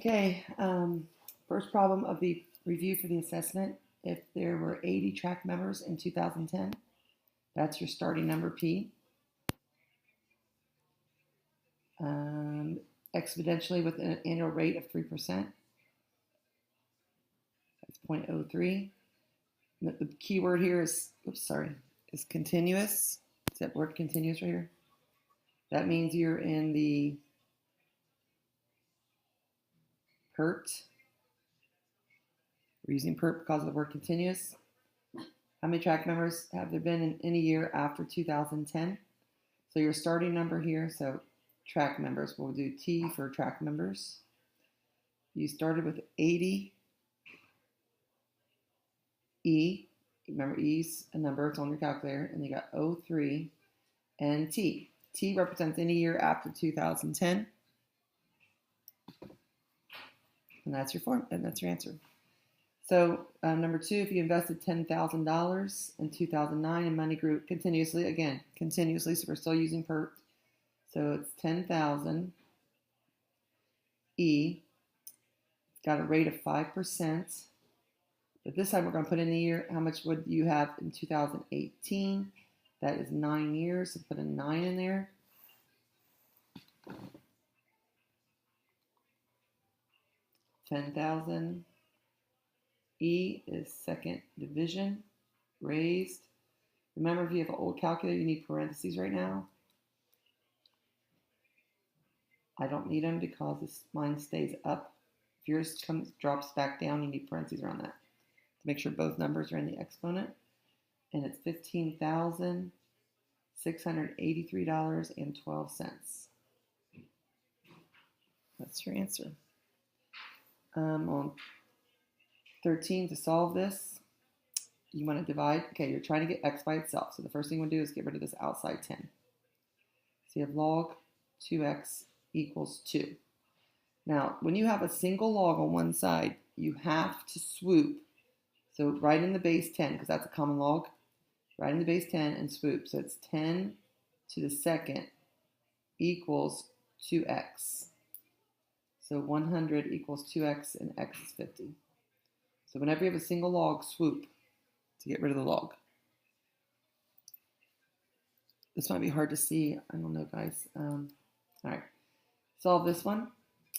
Okay, first problem of the review for the assessment. If there were 80 track members in 2010, that's your starting number P. Exponentially with an annual rate of 3%. That's 0.03. The key word here is, is continuous. Is that word continuous right here? That means you're in the PERT. We're using PERT because of the word continuous. How many track members have there been in any year after 2010? So your starting number here, so track members, we'll do T for track members. You started with 80 E. Remember, E's a number, it's on your calculator, and you got 03 and T. T represents any year after 2010. And that's your form, and that's your answer. So number two, if you invested $10,000 in 2009 and money grew continuously, again, continuously, so we're still using PERT. So it's 10,000 E. It's got a rate of 5%. But this time we're going to put in the year. How much would you have in 2018? That is 9 years. So put a 9 in there. $10,000 E is second division, raised. Remember, if you have an old calculator, you need parentheses right now. I don't need them because mine stays up. If yours drops back down, you need parentheses around that to make sure both numbers are in the exponent. And it's $15,683.12. That's your answer. On 13, to solve this, you want to divide. Okay, you're trying to get x by itself. So the first thing you want to do is get rid of this outside 10. So you have log 2x equals 2. Now, when you have a single log on one side, you have to swoop. So write in the base 10, because that's a common log. Write in the base 10 and swoop. So it's 10 to the second equals 2x. So 100 equals 2x, and x is 50. So whenever you have a single log, swoop to get rid of the log. This might be hard to see. I don't know, guys. All right. Solve this one.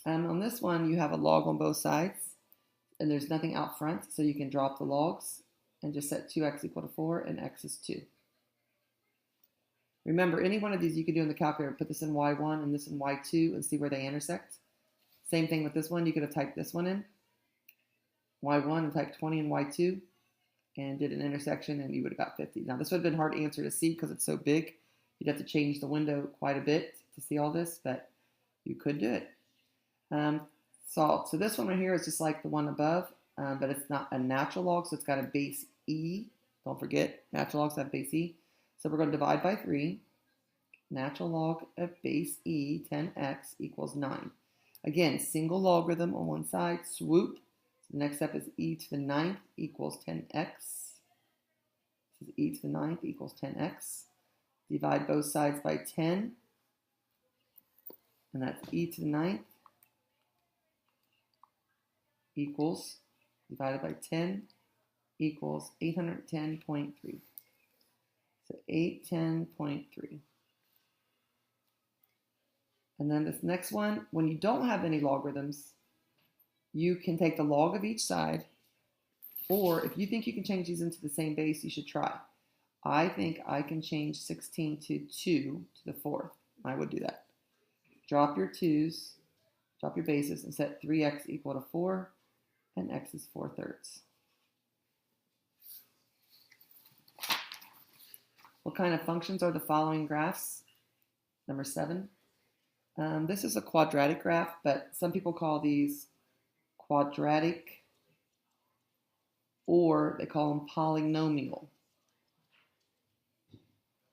On this one, you have a log on both sides, and there's nothing out front, so you can drop the logs and just set 2x equal to 4, and x is 2. Remember, any one of these you can do in the calculator. Put this in y1 and this in y2 and see where they intersect. Same thing with this one. You could have typed this one in, y1, and typed 20 in y2, and did an intersection, and you would have got 50. Now, this would have been hard answer to see because it's so big. You'd have to change the window quite a bit to see all this, but you could do it. Solve. So this one right here is just like the one above, but it's not a natural log, so it's got a base e. Don't forget, natural logs have base e. So we're going to divide by 3. Natural log of base e, 10x, equals 9. Again, single logarithm on one side, swoop. So the next step is e to the 9th equals 10x. This is e to the 9th equals 10x. Divide both sides by 10. And that's e to the 9th equals, divided by 10, equals 810.3. So 810.3. And then this next one, when you don't have any logarithms, you can take the log of each side, or if you think you can change these into the same base, you should try. I think I can change 16 to 2 to the 4th. I would do that. Drop your 2's, drop your bases, and set 3x equal to 4, and x is 4/3. What kind of functions are the following graphs? Number 7. This is a quadratic graph, but some people call these quadratic, or they call them polynomial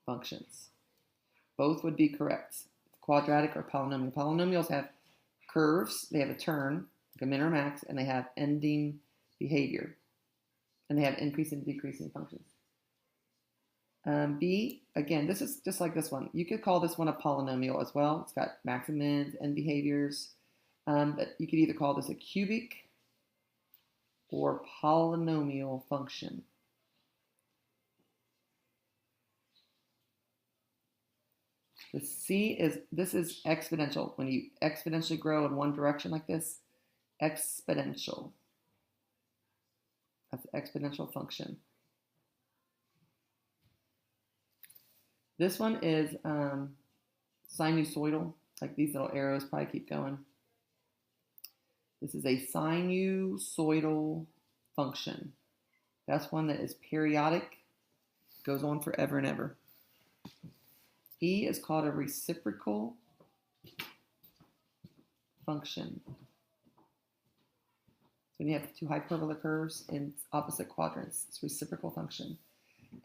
functions. Both would be correct. Quadratic or polynomial. Polynomials have curves, they have a turn, like a min or max, and they have ending behavior. And they have increasing and decreasing functions. B, again, this is just like this one. You could call this one a polynomial as well. It's got max and mins, end behaviors. But you could either call this a cubic or polynomial function. The this is exponential. When you exponentially grow in one direction like this, exponential. That's an exponential function. This one is sinusoidal. Like these little arrows probably keep going. This is a sinusoidal function. That's one that is periodic, goes on forever and ever. E is called a reciprocal function. So when you have two hyperbola curves in opposite quadrants, it's reciprocal function.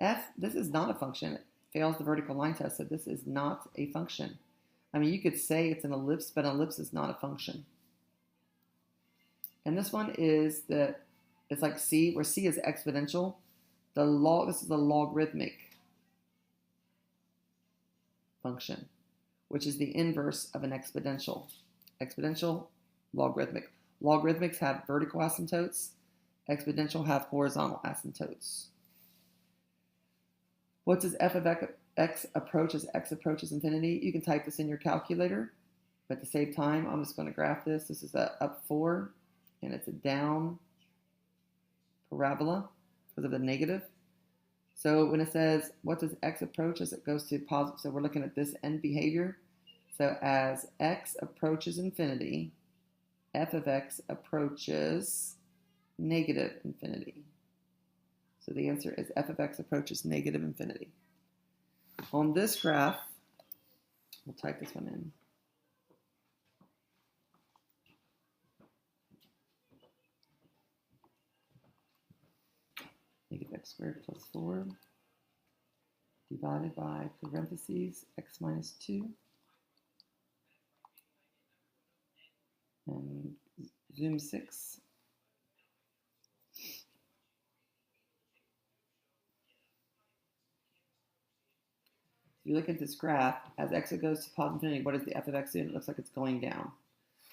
F, this is not a function. It fails the vertical line test, so this is not a function. I mean, you could say it's an ellipse, but an ellipse is not a function. And this one is it's like C, where C is exponential. This is the logarithmic function, which is the inverse of an exponential. Exponential, logarithmic. Logarithmics have vertical asymptotes. Exponential have horizontal asymptotes. What does f of x approach as x approaches infinity? You can type this in your calculator, but to save time, I'm just going to graph this. This is a up 4, and it's a down parabola because of the negative. So when it says, what does x approach as it goes to positive? So we're looking at this end behavior. So as x approaches infinity, f of x approaches negative infinity. So the answer is f of x approaches negative infinity. On this graph, we'll type this one in. Negative x squared plus 4 divided by parentheses x minus 2 and zoom 6. If you look at this graph, as x goes to positive infinity, what does the f of x do? It looks like it's going down.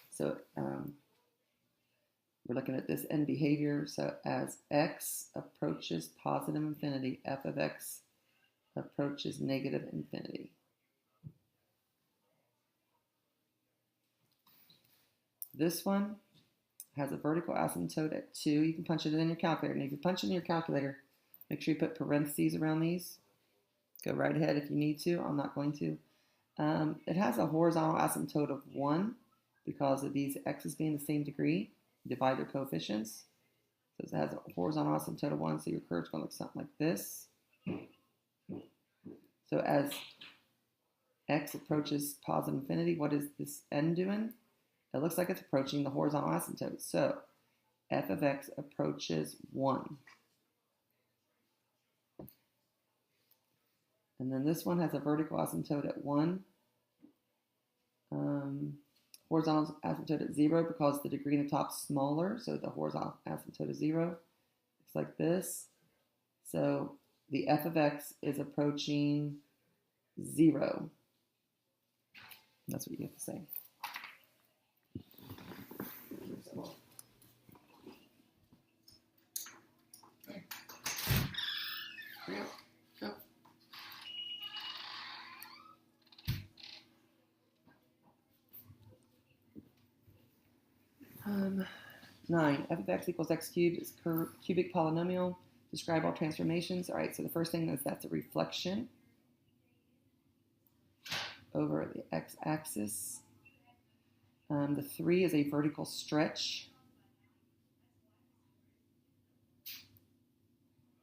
So we're looking at this end behavior. So as x approaches positive infinity, f of x approaches negative infinity. This one has a vertical asymptote at 2. You can punch it in your calculator. And if you punch it in your calculator, make sure you put parentheses around these. Go right ahead if you need to. I'm not going to. It has a horizontal asymptote of 1 because of these x's being the same degree. Divide their coefficients. So it has a horizontal asymptote of 1, so your curve's going to look something like this. So as x approaches positive infinity, what is this end doing? It looks like it's approaching the horizontal asymptote. So f of x approaches 1. And then this one has a vertical asymptote at 1. Horizontal asymptote at 0 because the degree in the top is smaller, so the horizontal asymptote is 0. Looks like this. So the f of x is approaching 0. That's what you have to say. Go. 9. F of x equals x cubed is cubic polynomial. Describe all transformations. All right, so the first thing is that's a reflection over the x-axis. The 3 is a vertical stretch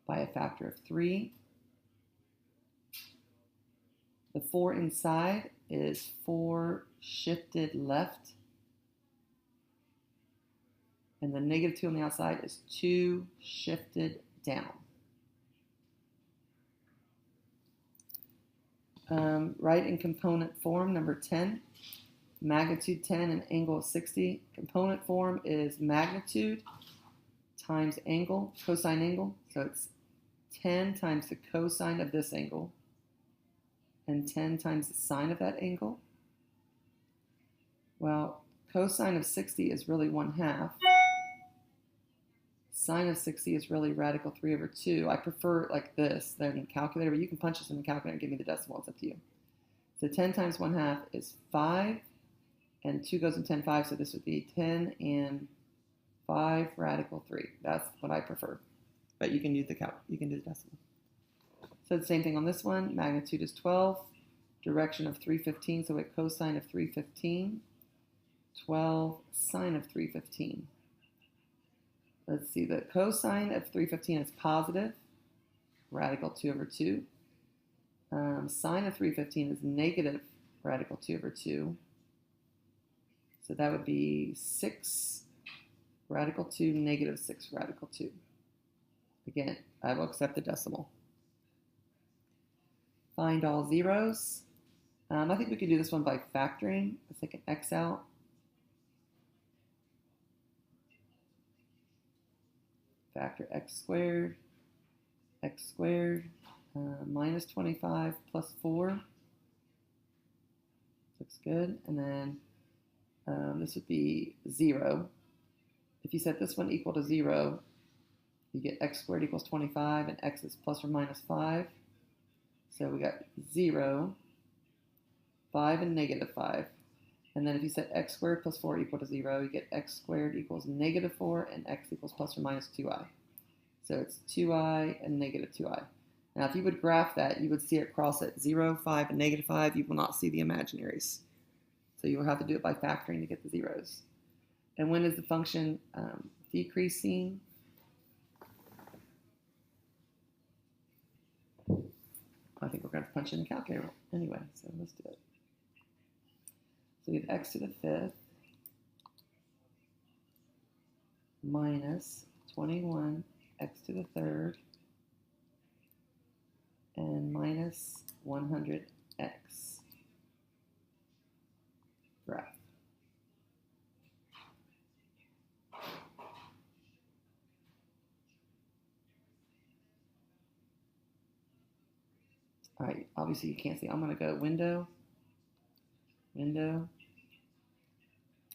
by a factor of 3. The 4 inside is 4 shifted left. And the negative 2 on the outside is 2 shifted down. Write in component form, number 10. Magnitude 10 and angle 60. Component form is magnitude times angle, cosine angle. So it's 10 times the cosine of this angle and 10 times the sine of that angle. Well, cosine of 60 is really 1/2. Sine of 60 is really radical 3/2. I prefer it like this than calculator, but you can punch this in the calculator and give me the decimal. It's up to you. So 10 times 1/2 is 5, and 2 goes in 10 5, so this would be 10 and 5 radical 3. That's what I prefer. But you can use the you can do the decimal. So the same thing on this one. Magnitude is 12. Direction of 315, so we get cosine of 315. 12 sine of 315. Let's see, the cosine of 315 is positive, radical 2/2. Sine of 315 is negative, radical 2/2. So that would be 6 radical 2, negative 6 radical 2. Again, I will accept the decimal. Find all zeros. I think we could do this one by factoring. Let's take an x out. Factor x squared, minus 25 plus 4. Looks good. And then this would be 0. If you set this one equal to 0, you get x squared equals 25, and x is plus or minus 5. So we got 0, 5, and negative 5. And then if you set x squared plus 4 equal to 0, you get x squared equals negative 4, and x equals plus or minus 2i. So it's 2i and negative 2i. Now if you would graph that, you would see it cross at 0, 5, and negative 5. You will not see the imaginaries. So you will have to do it by factoring to get the zeros. And when is the function decreasing? I think we're going to punch in the calculator anyway, so let's do it. So we have x to the 5th minus 21 x to the 3rd and minus 100x. Graph. All right, obviously you can't see. I'm going to go window,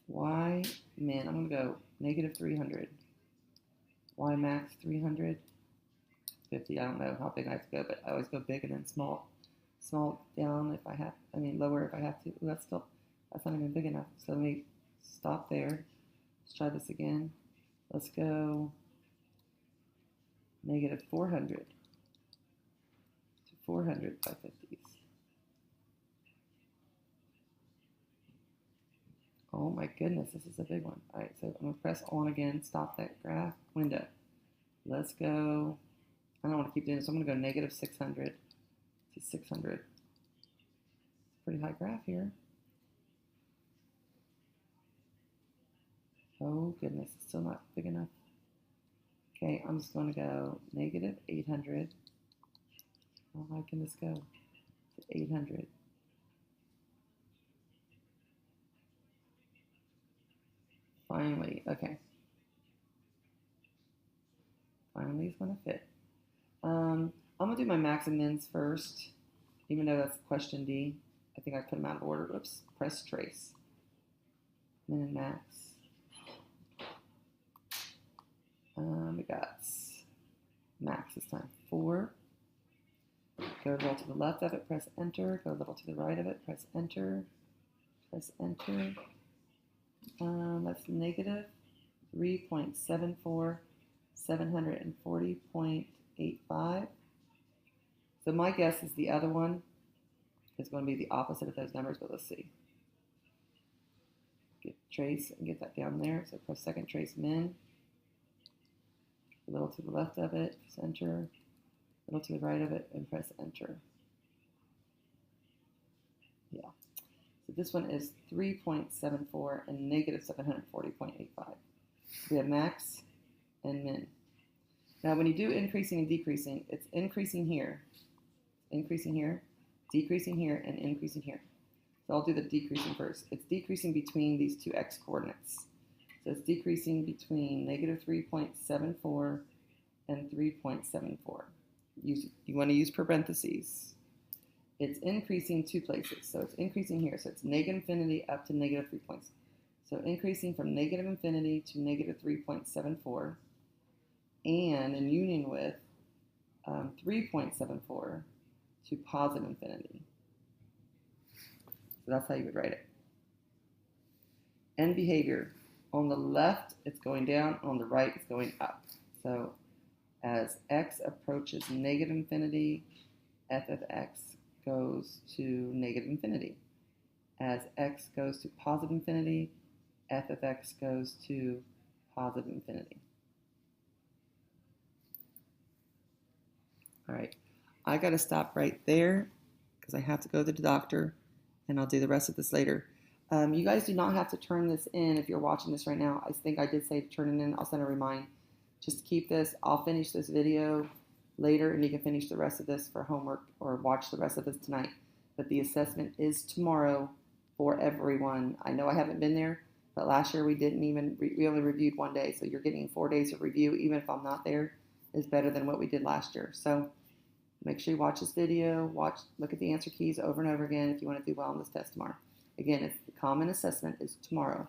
y min. I'm going to go negative 300. Y max 300. 50. I don't know how big I have to go, but I always go big and then small down if I have. I mean lower if I have to. Ooh, that's not even big enough. So let me stop there. Let's try this again. Let's go negative 400 to 400 by 50s. Oh my goodness, this is a big one. All right, so I'm going to press on again, stop that graph, window. Let's go, I don't want to keep doing this, so I'm going to go negative 600 to 600. Pretty high graph here. Oh goodness, it's still not big enough. Okay, I'm just going to go negative 800. How high can this go? To 800. Finally, okay. Finally, it's going to fit. I'm going to do my max and mins first, even though that's question D. I think I put them out of order. Oops, press trace. Min and max. We got max this time, 4. Go a little to the left of it, press enter. Go a little to the right of it, press enter. Press enter. That's negative 3.74, 740.85. So my guess is the other one is going to be the opposite of those numbers, but let's see. Get trace and get that down there. So press second trace min. A little to the left of it, press enter. A little to the right of it, and press enter. Yeah. So this one is 3.74 and negative 740.85. We have max and min. Now when you do increasing and decreasing, it's increasing here, decreasing here, and increasing here. So I'll do the decreasing first. It's decreasing between these two x coordinates. So it's decreasing between negative 3.74 and 3.74. You want to use parentheses. It's increasing two places. So it's increasing here. So it's negative infinity up to negative 3.74. So increasing from negative infinity to negative 3.74, and in union with 3.74 to positive infinity. So that's how you would write it. End behavior. On the left, it's going down. On the right, it's going up. So as x approaches negative infinity, f of x goes to negative infinity. As x goes to positive infinity, f of x goes to positive infinity. All right, I got to stop right there because I have to go to the doctor, and I'll do the rest of this later. You guys do not have to turn this in if you're watching this right now. I think I did say to turn it in. I'll send a remind. Just keep this. I'll finish this video later, and you can finish the rest of this for homework or watch the rest of this tonight. But the assessment is tomorrow for everyone. I know I haven't been there, but last year we didn't even, we only reviewed one day. So you're getting 4 days of review, even if I'm not there, is better than what we did last year. So make sure you watch this video, look at the answer keys over and over again if you want to do well on this test tomorrow. Again, the common assessment is tomorrow.